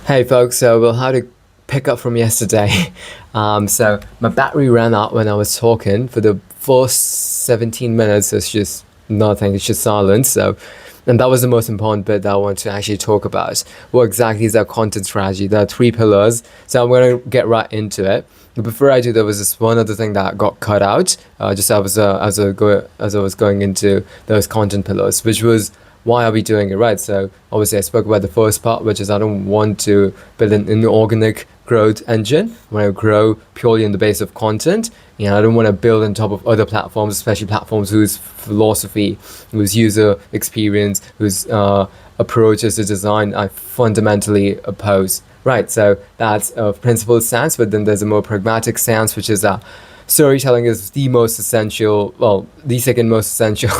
Hey folks, so we'll have to pick up from yesterday. So my battery ran out when I was talking for the first 17 minutes. It's just nothing, it's just silence. And that was the most important bit that I want to actually talk about. What exactly is our content strategy? There are three pillars, so I'm going to get right into it. But before I do, there was this one other thing that got cut out, just as I was going into those content pillars, which was why are we doing it, right? So obviously I spoke about the first part, which is I don't want to build an inorganic growth engine. I want to grow purely on the base of content. I don't want to build on top of other platforms, especially platforms whose philosophy, whose user experience, whose approaches to design I fundamentally oppose. Right, so that's a principled stance, but then there's a more pragmatic stance, which is that storytelling is the most essential, well, the second most essential.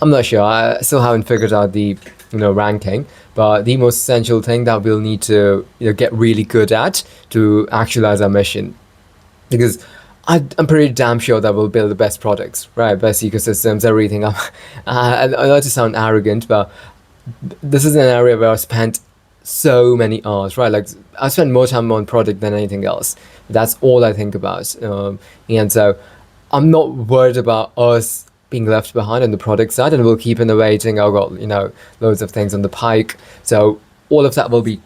I'm not sure. I still haven't figured out the ranking, but the most essential thing that we'll need to get really good at to actualize our mission, because I'm pretty damn sure that we'll build the best products, right? Best ecosystems, everything. I know to sound arrogant, but this is an area where I spent so many hours, right? Like I spend more time on product than anything else. That's all I think about, and so I'm not worried about us being left behind on the product side, and we'll keep innovating. I've got loads of things on the pike, so all of that will be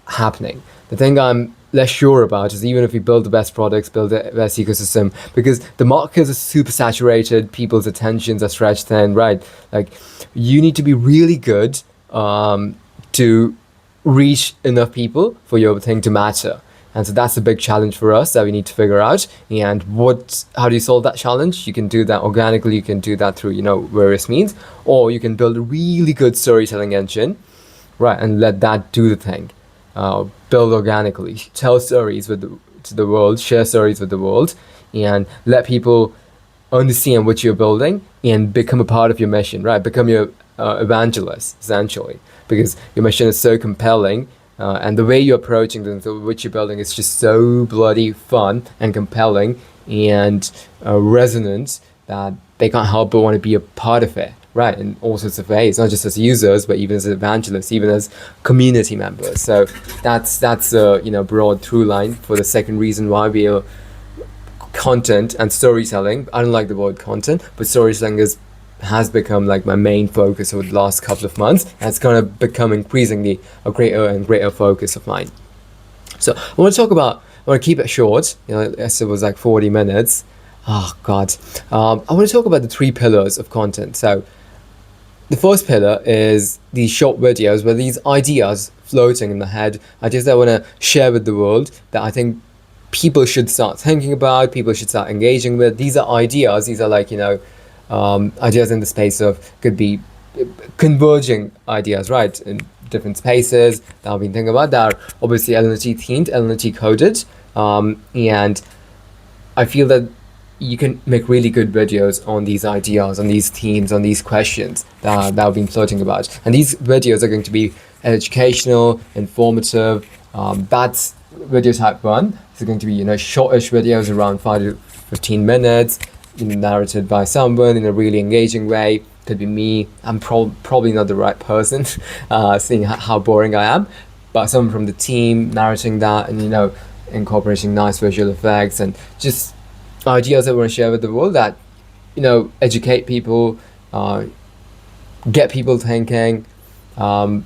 happening. The thing I'm less sure about is even if we build the best products, build the best ecosystem, because the markets are super saturated, people's attentions are stretched thin, right? Like you need to be really good to reach enough people for your thing to matter. And so that's a big challenge for us that we need to figure out. And how do you solve that challenge? You can do that organically. You can do that through, various means, or you can build a really good storytelling engine, right? And let that do the thing. Build organically, tell stories to the world, share stories with the world, and let people understand what you're building and become a part of your mission, right? Become your evangelist, essentially, because your mission is so compelling. And the way you're approaching them, what you're building is just so bloody fun and compelling and resonant that they can't help but want to be a part of it, right? In all sorts of ways, not just as users, but even as evangelists, even as community members. So that's a broad through line for the second reason why we are content and storytelling. I don't like the word content, but storytelling has become like my main focus over the last couple of months, and it's going to become increasingly a greater and greater focus of mine. So I want to keep it short. Yes, it was like 40 minutes. Oh God. I want to talk about the three pillars of content. So the first pillar is these short videos where these ideas floating in the head, ideas that I want to share with the world that I think people should start thinking about, people should start engaging with. These are ideas. These are like, ideas in the space of, could be converging ideas, right, in different spaces that I've been thinking about that are obviously LNT themed, LNT coded, and I feel that you can make really good videos on these ideas, on these themes, on these questions that I've been floating about. And these videos are going to be educational, informative. That's video type one. It's going to be shortish videos around 5 to 15 minutes, narrated by someone in a really engaging way. Could be me. I'm probably not the right person, seeing how boring I am, but someone from the team narrating that and incorporating nice visual effects and just ideas that we want to share with the world that educate people, get people thinking. So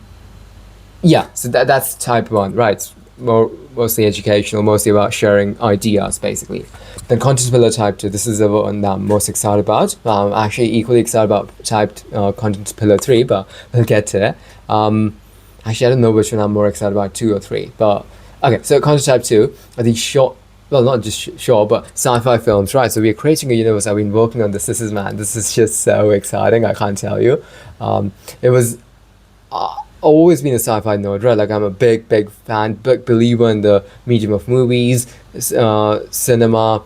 that's type one, right? Mostly educational, mostly about sharing ideas, basically. Then content pillar type 2, this is the one that I'm most excited about. I'm actually equally excited about content pillar 3, but we'll get to it. Actually, I don't know which one I'm more excited about, 2 or 3. But okay, so content type 2 are these short, well, not just short, but sci-fi films, right? So we're creating a universe. I've been working on this. This is just so exciting. I can't tell you. It was... always been a sci-fi nerd, right? Like I'm a big fan, big believer in the medium of movies, cinema,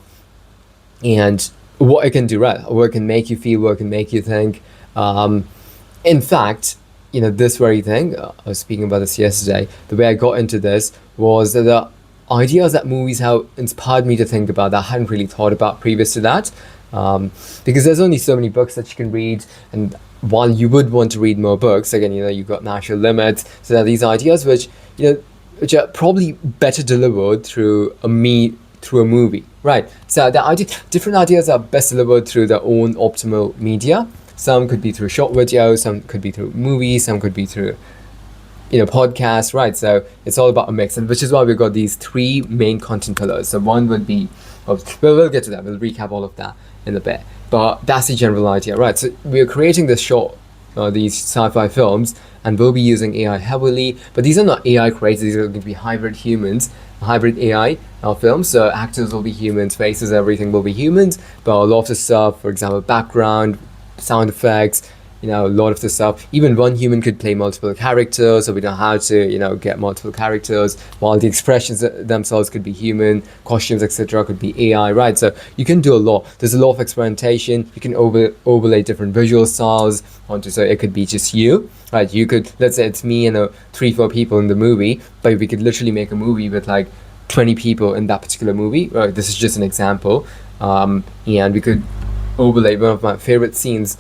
and what it can do, right? What it can make you feel, what it can make you think. In fact, this very thing, I was speaking about this yesterday, the way I got into this was the ideas that movies have inspired me to think about that I hadn't really thought about previous to that. Because there's only so many books that you can read, and while you would want to read more books, again, you've got natural limits. So there are these ideas which, which are probably better delivered through a movie, right? So different ideas are best delivered through their own optimal media. Some could be through short videos, some could be through movies, some could be through podcasts, right? So it's all about a mix, and which is why we've got these three main content pillars. So one would be, we'll get to that. We'll recap all of that in a bit, but that's the general idea, right? So we're creating these sci-fi films, and we'll be using AI heavily. But these are not AI creators; these are going to be hybrid humans, hybrid AI films. So actors will be humans, faces, everything will be humans, but a lot of the stuff, for example, background, sound effects, a lot of the stuff, even one human could play multiple characters, so we know how to get multiple characters, while the expressions themselves could be human, costumes, etc., could be AI, right? So you can do a lot. There's a lot of experimentation. You can overlay different visual styles onto, so it could be just you, right? You could, let's say it's me and 3-4 people in the movie, but we could literally make a movie with like 20 people in that particular movie, right? This is just an example. And we could overlay one of my favorite scenes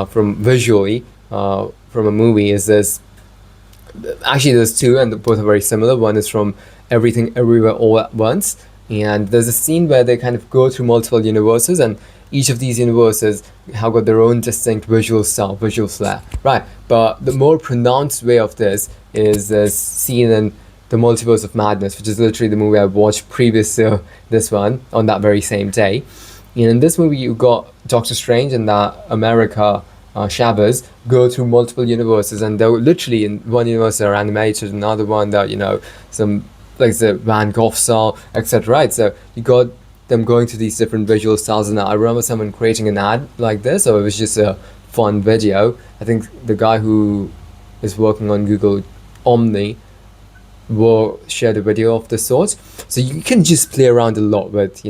from visually from a movie is this. Actually, there's two, and both are very similar. One is from Everything Everywhere All at Once, and there's a scene where they kind of go through multiple universes, and each of these universes have got their own distinct visual style, visual flair, right? But the more pronounced way of this is this scene in The Multiverse of Madness, which is literally the movie I watched previous to this one on that very same day. And in this movie, you got Doctor Strange and that America Shabbos go through multiple universes, and they're literally in one universe they're animated, another one that some like the Van Gogh style, etc. Right? So you got them going through these different visual styles, and I remember someone creating an ad like this, or it was just a fun video. I think the guy who is working on Google Omni will share the video of the sort. So you can just play around a lot with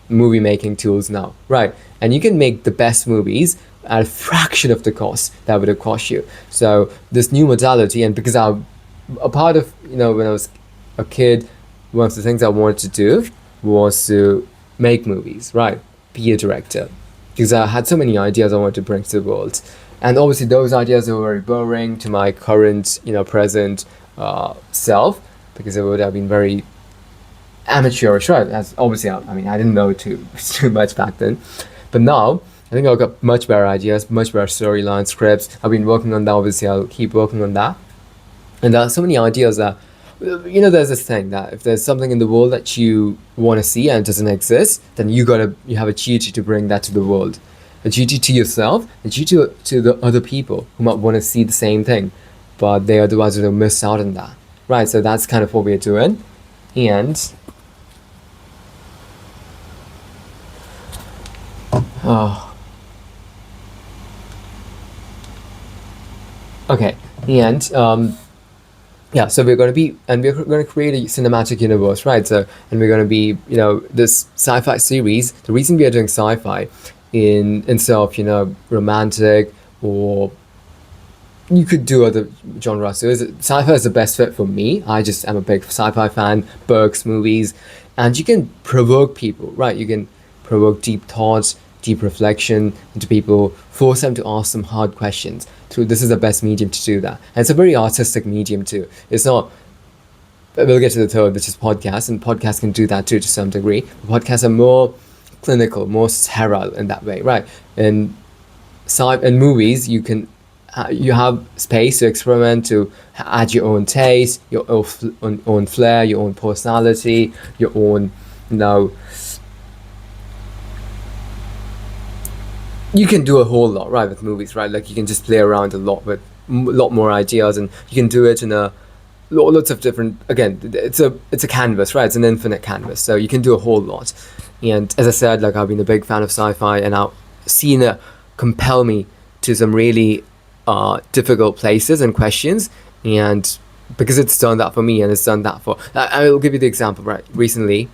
movie making tools now, right? And you can make the best movies at a fraction of the cost that would have cost you. So this new modality, and because I'm a part of when I was a kid, one of the things I wanted to do was to make movies, right? Be a director, because I had so many ideas I wanted to bring to the world, and obviously those ideas were very boring to my current present self, because it would have been very amateurish, right? As obviously, I mean, I didn't know too much back then, but now I think I've got much better ideas, much better storyline scripts. I've been working on that. Obviously, I'll keep working on that. And there are so many ideas that there's this thing that if there's something in the world that you want to see and it doesn't exist, then you have a duty to bring that to the world, a duty to yourself, a duty to the other people who might want to see the same thing, but they otherwise will miss out on that, right? So that's kind of what we're doing, and. Okay, and so we're going to create a cinematic universe, right? So, and we're going to be, this sci-fi series. The reason we are doing sci-fi instead of romantic, or you could do other genres. So sci-fi is the best fit for me. I just am a big sci-fi fan, books, movies, and you can provoke people, right? You can provoke deep thoughts, deep reflection into people, force them to ask some hard questions. This is the best medium to do that. And it's a very artistic medium too. It's not, we'll get to the third, which is podcasts, and podcasts can do that too to some degree. Podcasts are more clinical, more sterile in that way, right? In movies, you have space to experiment, to add your own taste, your own flair, your own personality, your own, you can do a whole lot, right, with movies, right? Like you can just play around a lot with a lot more ideas, and you can do it in lots of different. Again, it's a canvas, right? It's an infinite canvas, so you can do a whole lot. And as I said, like I've been a big fan of sci-fi, and I've seen it compel me to some really difficult places and questions, and because it's done that for me, and it's done that for. I'll give you the example, right? Recently,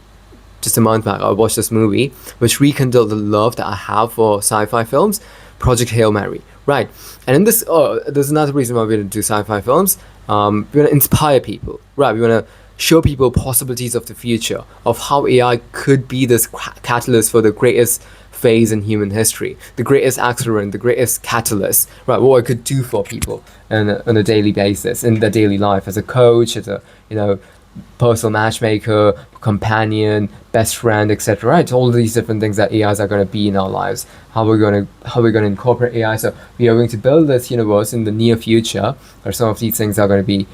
just a month back, I watched this movie which rekindled the love that I have for sci-fi films, Project Hail Mary, right? And in this, there's another reason why we're going to do sci-fi films. We want to inspire people, right? We want to show people possibilities of the future, of how AI could be this catalyst for the greatest phase in human history, the greatest accelerant, the greatest catalyst, right? What it could do for people on a daily basis, in their daily life, as a coach, as a, personal matchmaker, companion, best friend, etc. Right? All these different things that AIs are going to be in our lives. How we're going to incorporate AI. So we are going to build this universe in the near future, or some of these things are going to be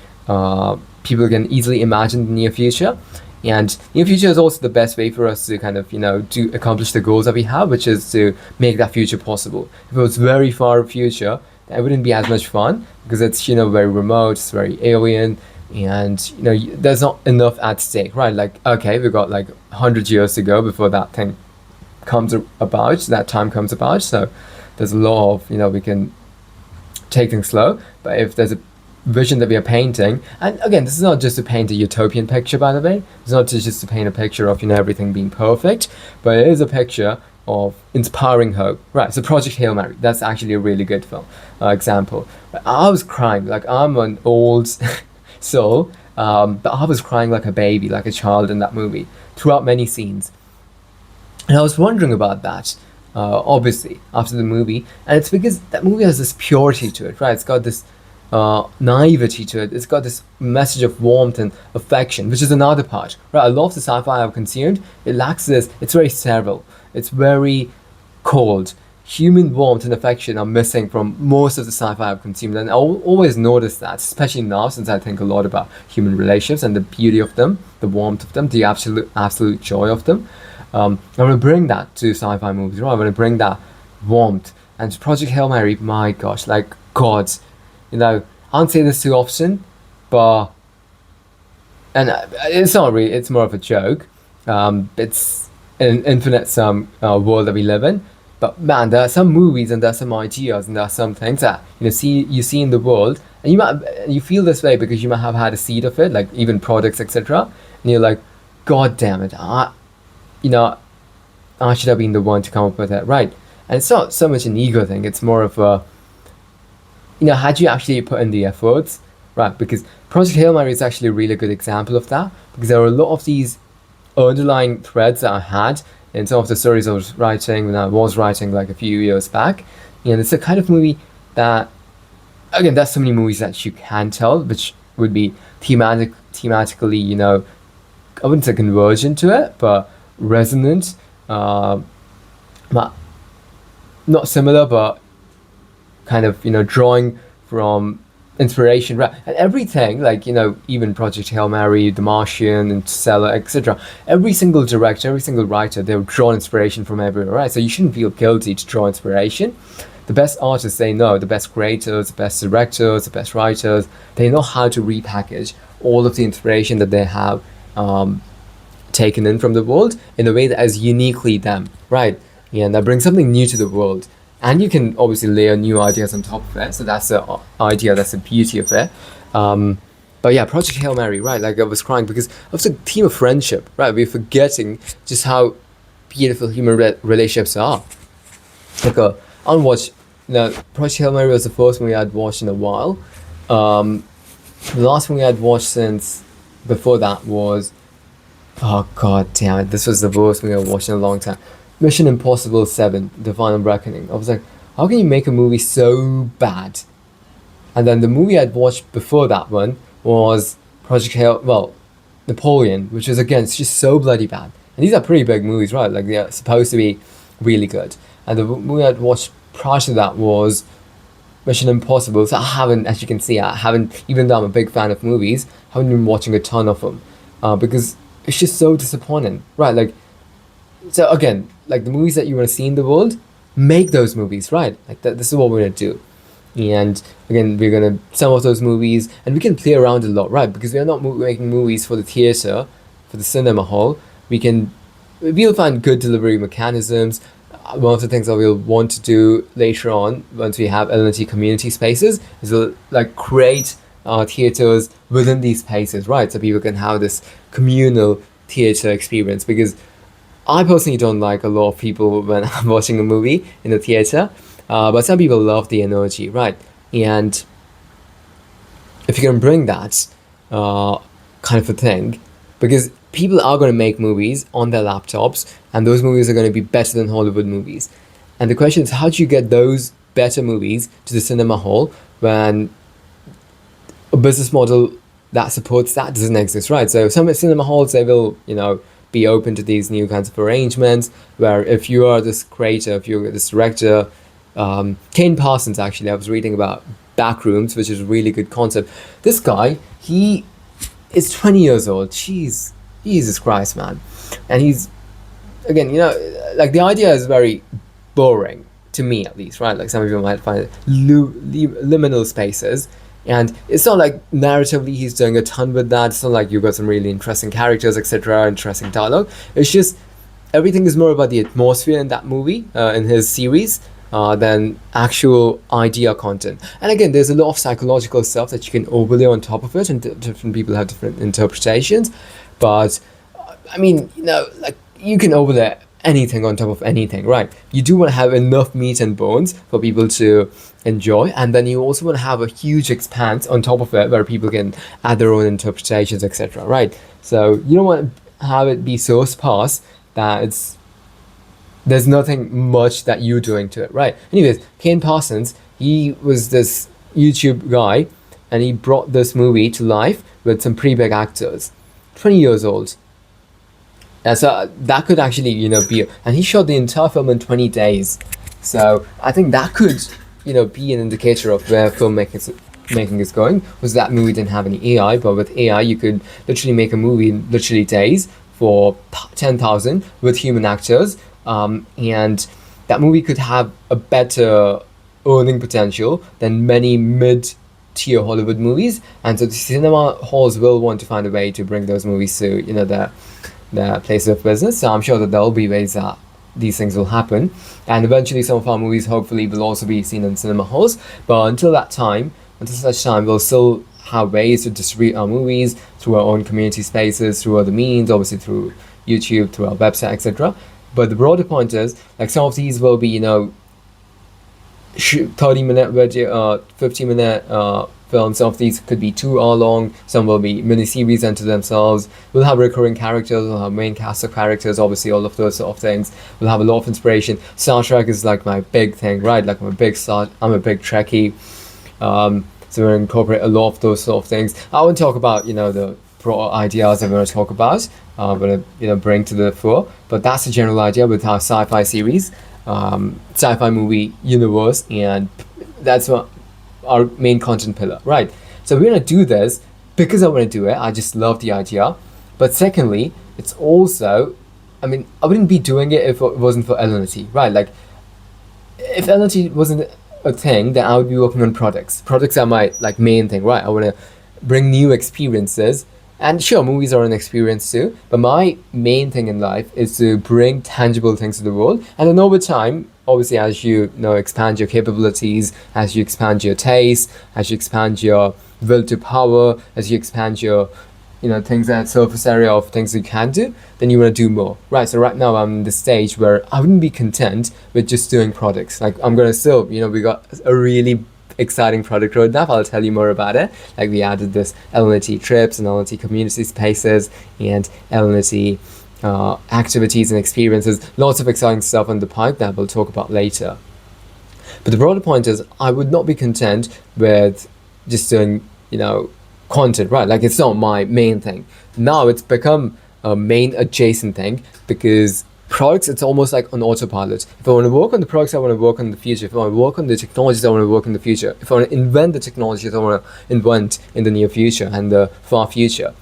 people can easily imagine the near future. And near future is also the best way for us to kind of to accomplish the goals that we have, which is to make that future possible. If it was very far future, that wouldn't be as much fun because it's very remote, it's very alien, and there's not enough at stake, right? Like, okay, we've got like 100 years to go before that thing comes about, that time comes about. So there's a lot of we can take things slow, but if there's a vision that we are painting, and again, this is not just to paint a utopian picture, by the way. It's not just to paint a picture of everything being perfect, but it is a picture of inspiring hope, right? So Project Hail Mary, that's actually a really good film example. I was crying, like I'm an old soul, but I was crying like a baby, like a child in that movie throughout many scenes. And I was wondering about that, obviously, after the movie. And it's because that movie has this purity to it, right? It's got this naivety to it. It's got this message of warmth and affection, which is another part, right? A lot of the sci-fi I've consumed, it lacks this. It's very sterile. It's very cold. Human warmth and affection are missing from most of the sci-fi I've consumed, and I always notice that, especially now since I think a lot about human relationships and the beauty of them, the warmth of them, the absolute joy of them. I want to bring that to sci-fi movies, right? I want to bring that warmth. And Project Hail Mary, my gosh, like God, I don't say this too often, but it's not really. It's more of a joke. It's an infinite sum world that we live in. But man, there are some movies and there are some ideas and there are some things that you see in the world, and you feel this way because you might have had a seed of it, like even products, etc. And you're like, God damn it, I should have been the one to come up with it, right? And it's not so much an ego thing; it's more of a, had you actually put in the efforts, right? Because Project Hail Mary is actually a really good example of that, because there are a lot of these underlying threads that I had in some of the stories I was writing when I was writing like a few years back. And it's a kind of movie that, again, there's so many movies that you can tell, which would be thematically, I wouldn't say convergent to it, but resonant, not similar, but kind of, drawing from inspiration, right? And everything, like, even Project Hail Mary, The Martian, Interstellar, etc. Every single director, every single writer, they've drawn inspiration from everywhere, right? So you shouldn't feel guilty to draw inspiration. The best artists, they know, the best creators, the best directors, the best writers, they know how to repackage all of the inspiration that they have taken in from the world in a way that is uniquely them, right? And that brings something new to the world. And you can obviously layer new ideas on top of it. So that's the idea, that's the beauty of it. But yeah, Project Hail Mary, right? Like I was crying because of the theme of friendship, right? We're forgetting just how beautiful human relationships are. Like I watched, Project Hail Mary was the first movie I'd watched in a while. The last movie I'd watched since before that was, oh god damn it, this was the worst movie I've watched in a long time. Mission Impossible 7, The Final Reckoning. I was like, how can you make a movie so bad? And then the movie I'd watched before that one was Napoleon, which is, again, it's just so bloody bad. And these are pretty big movies, right? Like, they're supposed to be really good. And the movie I'd watched prior to that was Mission Impossible. So I haven't, as you can see, even though I'm a big fan of movies, I haven't been watching a ton of them. Because it's just so disappointing, right? Like, so again, like the movies that you want to see in the world, make those movies, right? Like this is what we're going to do. And again, we're going to, some of those movies, and we can play around a lot, right? Because we are not making movies for the theater, for the cinema hall. We'll find good delivery mechanisms. One of the things that we'll want to do later on, once we have LNT community spaces, is we'll like create theaters within these spaces, right? So people can have this communal theater experience, because I personally don't like a lot of people when I'm watching a movie in the theater, but some people love the energy, right? And if you can bring that kind of a thing because people are going to make movies on their laptops, and those movies are going to be better than Hollywood movies. And the question is, how do you get those better movies to the cinema hall when a business model that supports that doesn't exist, right? So some cinema halls, they will, be open to these new kinds of arrangements where if you are this creator, if you're this director, Kane Parsons, actually, I was reading about Backrooms, which is a really good concept. This guy, he is 20 years old. Jeez, Jesus Christ, man. And he's, again, like the idea is very boring to me, at least, right? Like some of you might find it liminal spaces, and it's not like narratively he's doing a ton with that. It's not like you've got some really interesting characters, etc., interesting dialogue. It's just everything is more about the atmosphere in that movie, in his series, than actual idea content. And again, there's a lot of psychological stuff that you can overlay on top of it, and different people have different interpretations. But I mean, like you can overlay anything on top of anything, right? You do want to have enough meat and bones for people to enjoy, and then you also want to have a huge expanse on top of it where people can add their own interpretations, etc., right? So you don't want to have it be so sparse that there's nothing much that you're doing to it, right? Anyways, Kane Parsons, he was this YouTube guy, and he brought this movie to life with some pretty big actors. 20 years old. And so that could actually, be, and he shot the entire film in 20 days. So I think that could, be an indicator of where filmmaking is going. Was that movie didn't have any AI, but with AI you could literally make a movie in literally days for 10,000 with human actors, and that movie could have a better earning potential than many mid-tier Hollywood movies. And so the cinema halls will want to find a way to bring those movies to, their place of business. So I'm sure that there will be ways that these things will happen, and eventually some of our movies hopefully will also be seen in cinema halls. But until such time, we'll still have ways to distribute our movies through our own community spaces, through other means, obviously through YouTube, through our website, etc. But the broader point is, like, some of these will be 30-minute video, 15-minute films. Some of these could be 2 hour long, some will be mini-series unto themselves. We'll have recurring characters, we'll have main cast of characters, obviously all of those sort of things. We'll have a lot of inspiration. Star Trek is like my big thing, right? Like I'm a big Trekkie, so we'll incorporate a lot of those sort of things. I won't talk about, the broad ideas I'm going to talk about, I'm going to, bring to the fore, but that's the general idea with our sci-fi series, sci-fi movie universe, and that's what our main content pillar, right? So we're gonna do this because I want to do it. I just love the idea. But secondly, it's also, I wouldn't be doing it if it wasn't for LNT, right? Like, if LNT wasn't a thing, then I would be working on products. Products are my main thing, right? I want to bring new experiences, and sure, movies are an experience too. But my main thing in life is to bring tangible things to the world, and then over time, obviously, as you expand your capabilities, as you expand your taste, as you expand your will to power, as you expand your, things that surface area of things you can do, then you want to do more, right? So right now I'm in the stage where I wouldn't be content with just doing products. Like I'm gonna still, we got a really exciting product roadmap. I'll tell you more about it. Like we added this LNT trips and LNT community spaces and LNT activities and experiences, lots of exciting stuff on the pipe that we'll talk about later. But the broader point is, I would not be content with just doing, content, right? Like it's not my main thing. Now it's become a main adjacent thing, because products, it's almost like on autopilot. If I want to work on the products, I want to work on the future. If I want to work on the technologies, I want to work in the future. If I want to invent the technologies, I want to invent in the near future and the far future.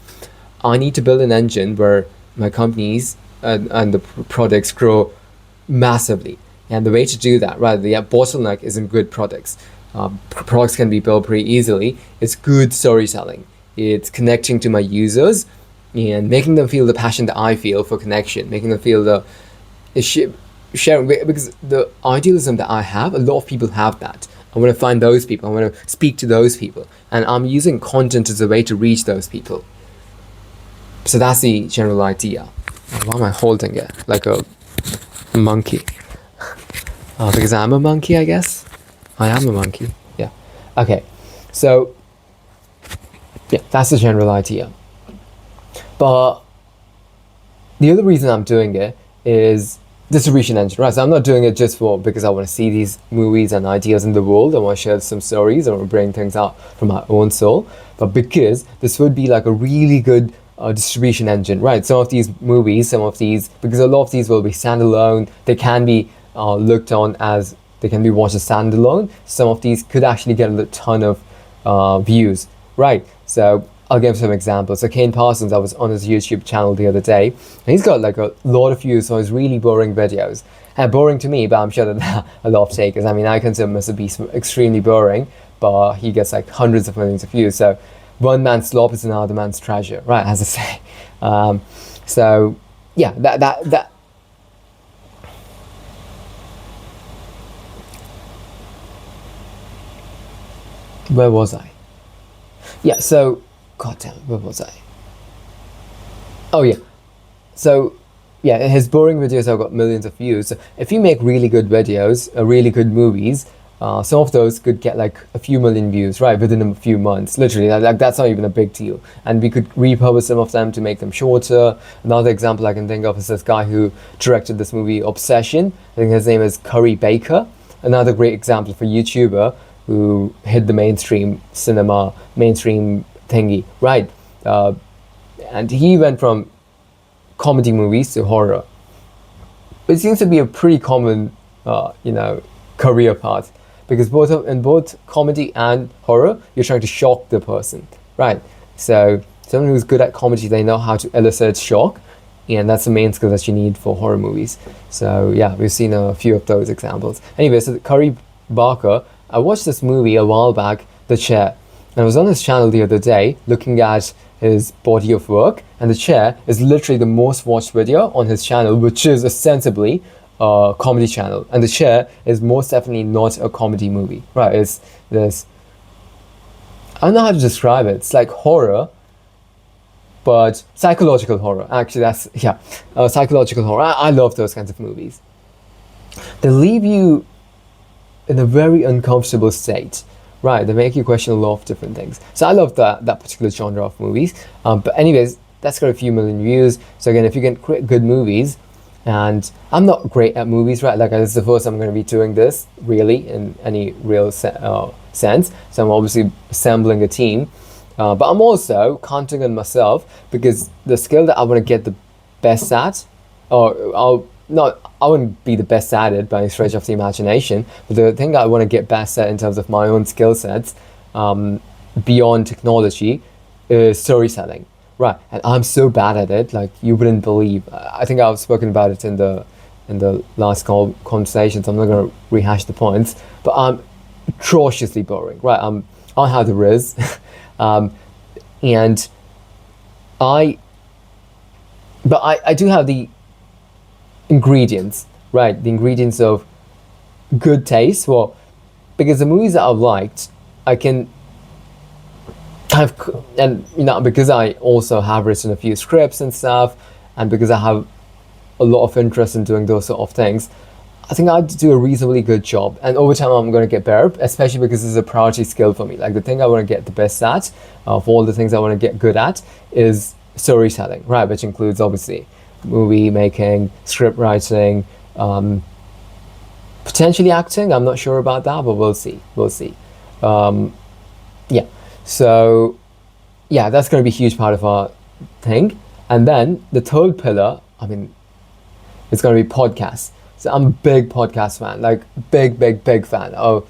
I need to build an engine where my companies and the products grow massively. And the way to do that, right, the bottleneck isn't good products. Products can be built pretty easily. It's good storytelling. It's connecting to my users and making them feel the passion that I feel for connection, making them feel the sharing, because the idealism that I have, a lot of people have that. I want to find those people. I want to speak to those people. And I'm using content as a way to reach those people. So that's the general idea. Why am I holding it like a monkey? Because I'm a monkey, I guess. I am a monkey. Yeah. Okay. So, yeah, that's the general idea. But the other reason I'm doing it is distribution engine, right? So I'm not doing it just for because I want to see these movies and ideas in the world. I want to share some stories. I want to bring things out from my own soul, but because this would be like a really good distribution engine, right? Some of these movies, some of these, because a lot of these will be standalone. They can be looked on as they can be watched as standalone. Some of these could actually get a ton of views, right? So I'll give some examples. So Kane Parsons, I was on his YouTube channel the other day, and he's got like a lot of views on his really boring videos. And boring to me, but I'm sure that a lot of takers. I mean, I consider Mr. Beast extremely boring, but he gets like hundreds of millions of views. So one man's slop is another man's treasure, right? As I say. So yeah, that. Where was I? Yeah. So, God damn, where was I? Oh yeah. So yeah, his boring videos have got millions of views. So if you make really good videos, really good movies, some of those could get like a few million views, right, within a few months. Literally, like that's not even a big deal. And we could repurpose some of them to make them shorter. Another example I can think of is this guy who directed this movie Obsession. I think his name is Curry Baker. Another great example for YouTuber who hit the mainstream cinema, mainstream thingy, right? And he went from comedy movies to horror. It seems to be a pretty common, career path because in both comedy and horror, you're trying to shock the person, right? So someone who's good at comedy, they know how to elicit shock, and that's the main skill that you need for horror movies. So yeah, we've seen a few of those examples. Anyway, so Curry Barker, I watched this movie a while back, The Chair, and I was on his channel the other day looking at his body of work, and The Chair is literally the most watched video on his channel, which is ostensibly a comedy channel. And The Chair is most definitely not a comedy movie, right? It's this, I don't know how to describe it. It's like horror, but psychological horror. Actually, that's, yeah, psychological horror. I love those kinds of movies. They leave you in a very uncomfortable state, right? They make you question a lot of different things. So I love that particular genre of movies. But anyways, that's got a few million views. So again, if you can create good movies, and I'm not great at movies, right? Like this is the first time I'm going to be doing this really in any real sense. So I'm obviously assembling a team, but I'm also counting on myself because the skill that I want to get the best at, I wouldn't be the best at it by any stretch of the imagination, but the thing I want to get best at in terms of my own skill sets, beyond technology, is storytelling, right? And I'm so bad at it, like you wouldn't believe. I think I've spoken about it in the last conversation, so I'm not going to rehash the points, but I'm atrociously boring, right? I don't have the riz, and I do have the ingredients, right? The ingredients of good taste. Well, because the movies that I've liked, I can kind of, and because I also have written a few scripts and stuff, and because I have a lot of interest in doing those sort of things, I think I do a reasonably good job. And over time, I'm going to get better, especially because this is a priority skill for me. Like the thing I want to get the best at, of all the things I want to get good at, is storytelling, right? Which includes obviously movie making, script writing, potentially acting. I'm not sure about that, but we'll see. Yeah, so yeah, that's going to be a huge part of our thing. And then the third pillar, I mean, it's going to be podcasts. So I'm a big podcast fan, like big fan. I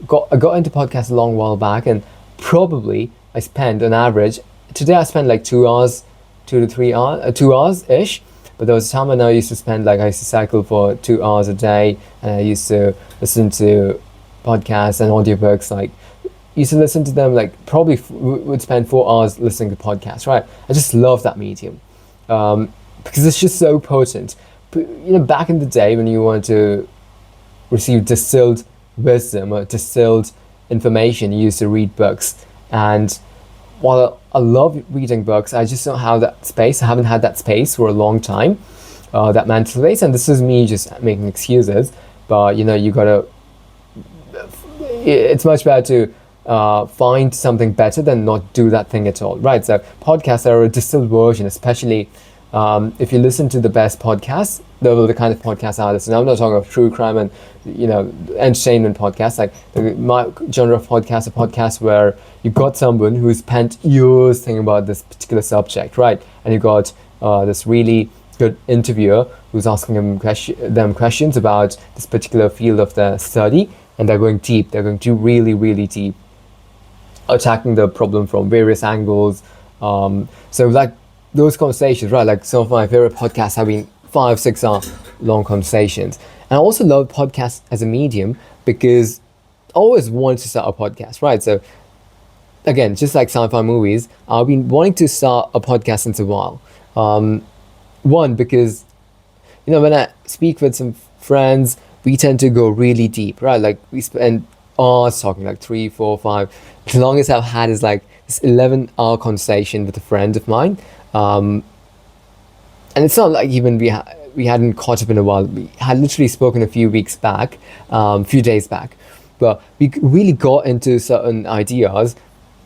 got into podcasts a long while back, and probably I spend on average, today I spend like 2 hours, 2 to 3 hours, 2 hours ish. But there was a time when I used to cycle for 2 hours a day, and I used to listen to podcasts and audiobooks. Like, used to listen to them, like, probably would spend 4 hours listening to podcasts, right? I just love that medium because it's just so potent. But, back in the day when you wanted to receive distilled wisdom or distilled information, you used to read books. And while I love reading books, I just don't have that space. I haven't had that space for a long time, that mental space. And this is me just making excuses. But, you gotta, it's much better to find something better than not do that thing at all, right? So podcasts are a distilled version, especially If you listen to the best podcasts, the kind of podcasts I listen, I'm not talking about true crime and entertainment podcasts. Like my genre of podcast, a podcast where you got someone who spent years thinking about this particular subject, right? And you got this really good interviewer who's asking them questions about this particular field of their study, and they're going deep. They're going to really, really deep, attacking the problem from various angles. So like those conversations, right? Like some of my favorite podcasts have been 5-6 hour long conversations. And I also love podcasts as a medium because I always wanted to start a podcast, right? So again, just like sci-fi movies, I've been wanting to start a podcast since a while. One, because when I speak with some friends, we tend to go really deep, right? Like we spend hours talking, like 3, 4, 5. The longest I've had is like this 11-hour conversation with a friend of mine. And it's not like even we hadn't caught up in a while. We had literally spoken a few days back, but we really got into certain ideas,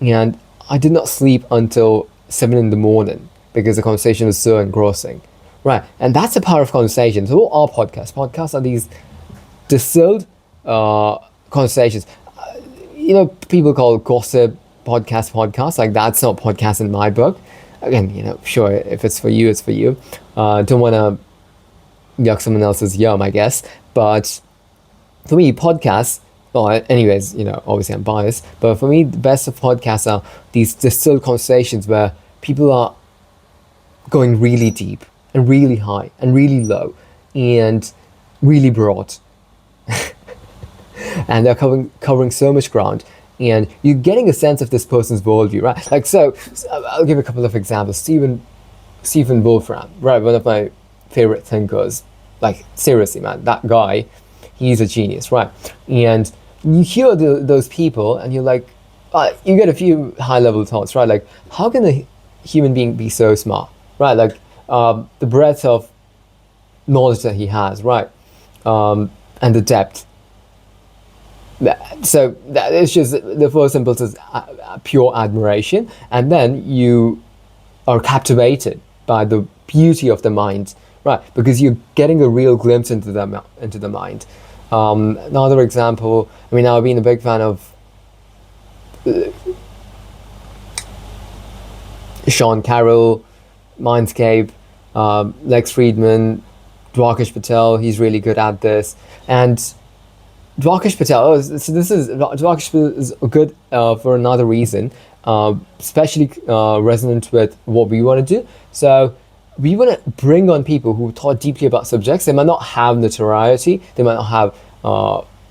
and I did not sleep until 7 in the morning because the conversation was so engrossing, right? And that's the power of conversation. So what are podcasts? Podcasts are these distilled conversations. People call gossip podcasts. Like that's not podcast in my book. Again, sure, if it's for you, it's for you. Don't want to yuck someone else's yum, I guess. But for me, podcasts, well, anyways, obviously I'm biased, but for me, the best of podcasts are these distilled conversations where people are going really deep and really high and really low and really broad. And they're covering so much ground, and you're getting a sense of this person's worldview, right? Like, so I'll give a couple of examples. Stephen Wolfram, right? One of my favorite thinkers. Like, seriously, man, that guy, he's a genius, right? And you hear those people, and you're like, you get a few high-level thoughts, right? Like, how can a human being be so smart, right? Like, the breadth of knowledge that he has, right? And the depth. So that is just the first impulse is pure admiration, and then you are captivated by the beauty of the mind, right? Because you're getting a real glimpse into the mind. Another example, I've been a big fan of Sean Carroll, Mindscape, Lex Friedman, Dwarkesh Patel. He's really good at this, and Dwarkesh Patel. Dwarkesh Patel is good for another reason, especially resonant with what we want to do. So we want to bring on people who thought deeply about subjects. They might not have notoriety. They might not have.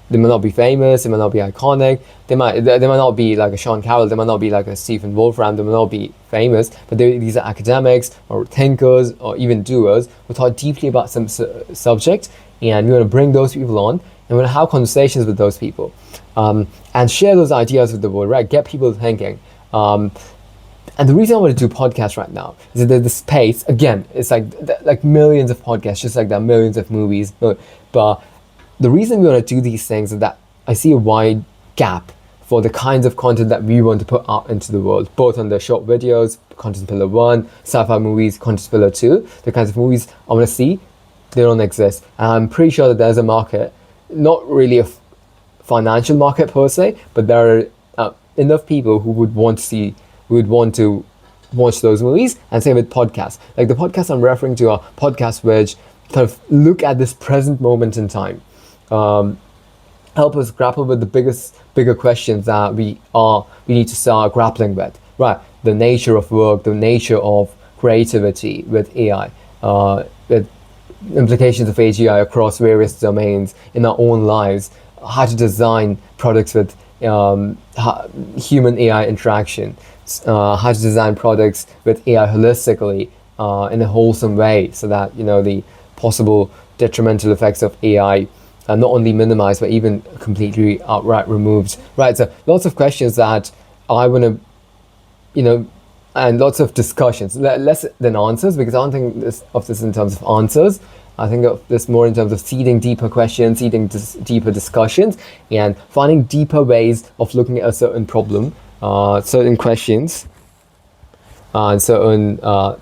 They might not be famous. They might not be iconic. They might not be like a Sean Carroll. They might not be like a Stephen Wolfram. They might not be famous. But these are academics or thinkers or even doers who thought deeply about some subject, and we want to bring those people on. And we're going to have conversations with those people, and share those ideas with the world, right? Get people thinking. And the reason I want to do podcasts right now is that the space, again, it's like millions of podcasts, just like there are millions of movies. But the reason we want to do these things is that I see a wide gap for the kinds of content that we want to put out into the world, both on the short videos, content pillar 1, sci-fi movies, content pillar 2, the kinds of movies I want to see, they don't exist. And I'm pretty sure that there's a market. Not really a financial market per se, but there are enough people who would want to watch those movies. And same with podcasts. Like the podcasts I'm referring to are podcasts which kind of look at this present moment in time, help us grapple with the bigger questions that we need to start grappling with. Right, the nature of work, the nature of creativity with AI, with implications of AGI across various domains in our own lives, how to design products with human AI interaction, how to design products with AI holistically in a wholesome way, so that the possible detrimental effects of AI are not only minimized but even completely outright removed. Right, so lots of questions that I want to, and lots of discussions, less than answers, because I don't think of this in terms of answers. I think of this more in terms of seeding deeper questions, seeding deeper discussions, and finding deeper ways of looking at a certain problem, certain questions, and certain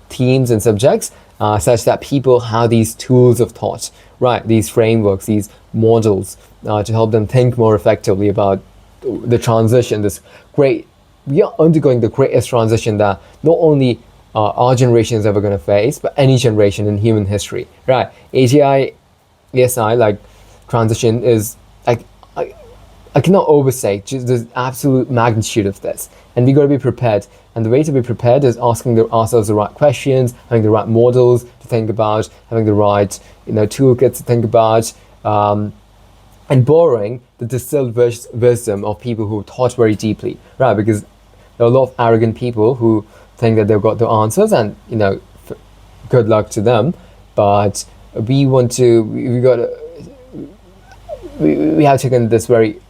themes and subjects, such that people have these tools of thought, right? These frameworks, these models to help them think more effectively about the transition. We are undergoing the greatest transition that not only our generation is ever going to face, but any generation in human history, right? AGI, ASI, like transition is like I cannot overstate just the absolute magnitude of this. And we got to be prepared. And the way to be prepared is asking ourselves the right questions, having the right models to think about, having the right toolkits to think about, and borrowing the distilled wisdom of people who thought very deeply, right? Because there are a lot of arrogant people who think that they've got the answers, and good luck to them. But we have taken this very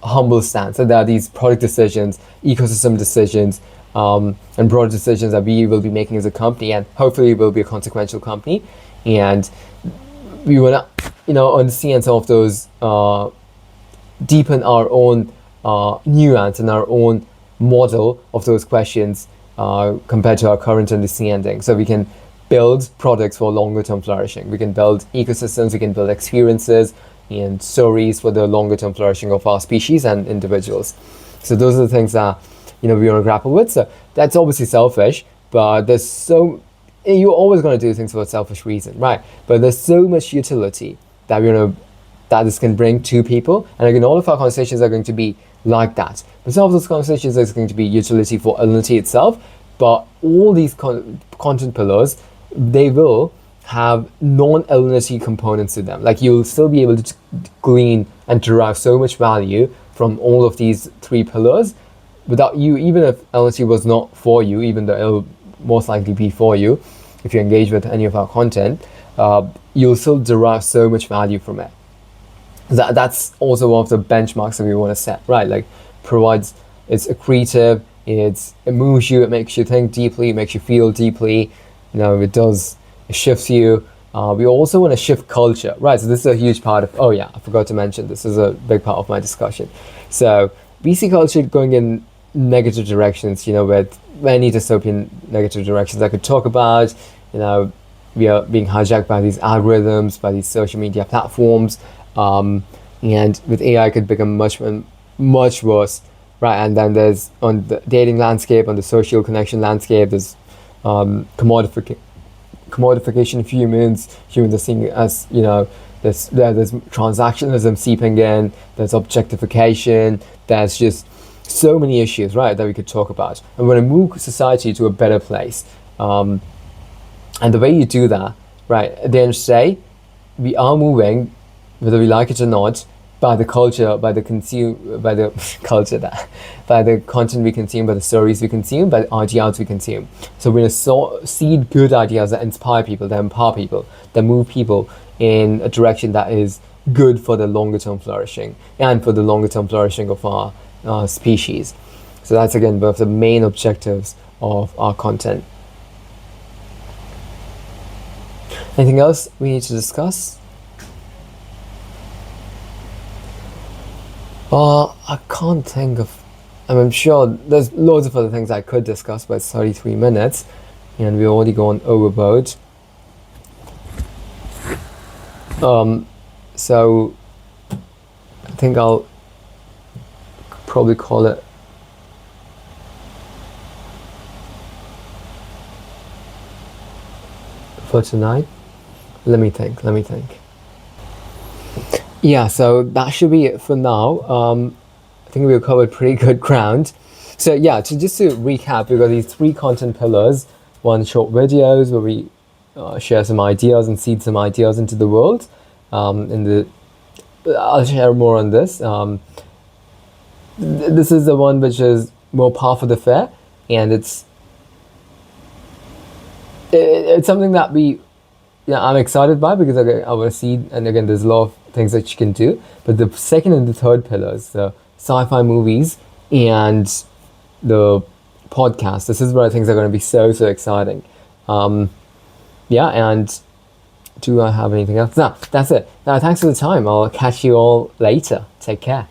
humble stance that there are these product decisions, ecosystem decisions, and broader decisions that we will be making as a company, and hopefully will be a consequential company. And we want to understand some of those, deepen our own nuance and our own model of those questions compared to our current understanding, so we can build products for longer term flourishing. We can build ecosystems, we can build experiences and stories for the longer term flourishing of our species and individuals. So those are the things that we want to grapple with. So that's obviously selfish, but you're always going to do things for a selfish reason, right? But there's so much utility that that this can bring to people, and again, all of our conversations are going to be like that. But some of those conversations is going to be utility for L&T itself, but all these content pillars, they will have non-L&T components to them. Like, you'll still be able to glean and derive so much value from all of these three pillars without you, even if L&T was not for you, even though it'll most likely be for you if you engage with any of our content, you'll still derive so much value from it. That's also one of the benchmarks that we want to set, right? Like, it's accretive, it moves you, it makes you think deeply, it makes you feel deeply, it shifts you. We also want to shift culture, right? So this is a huge part of, I forgot to mention, this is a big part of my discussion. So we see culture going in negative directions, with many dystopian negative directions I could talk about. We are being hijacked by these algorithms, by these social media platforms, and with AI it could become much, much worse, right? And then there's, on the dating landscape, on the social connection landscape, there's commodification of humans are seeing as, there's transactionalism seeping in, there's objectification, there's just so many issues, right, that we could talk about. And we're going to move society to a better place. And the way you do that, right, at the end of the day, we are moving, whether we like it or not, by the culture, by the content we consume, by the stories we consume, by the ideas we consume. So we're going to seed good ideas that inspire people, that empower people, that move people in a direction that is good for the longer term flourishing and for the longer term flourishing of our species. So that's, again, one of the main objectives of our content. Anything else we need to discuss? I can't think of. I'm sure there's loads of other things I could discuss, but it's 33 minutes, and we've already gone overboard. So I think I'll probably call it for tonight. Let me think. Yeah, so that should be it for now. I think we've covered pretty good ground. So yeah, just to recap, we've got these three content pillars. One, short videos where we share some ideas and seed some ideas into the world. I'll share more on this. This is the one which is more par for the fair, and it's something that I'm excited by, because I want to see, and again, there's a lot of things that you can do. But the second and the third pillars, the sci-fi movies and the podcast, this is where things are going to be so exciting. And do I have anything else? No, that's it. Now, thanks for the time. I'll catch you all later. Take care.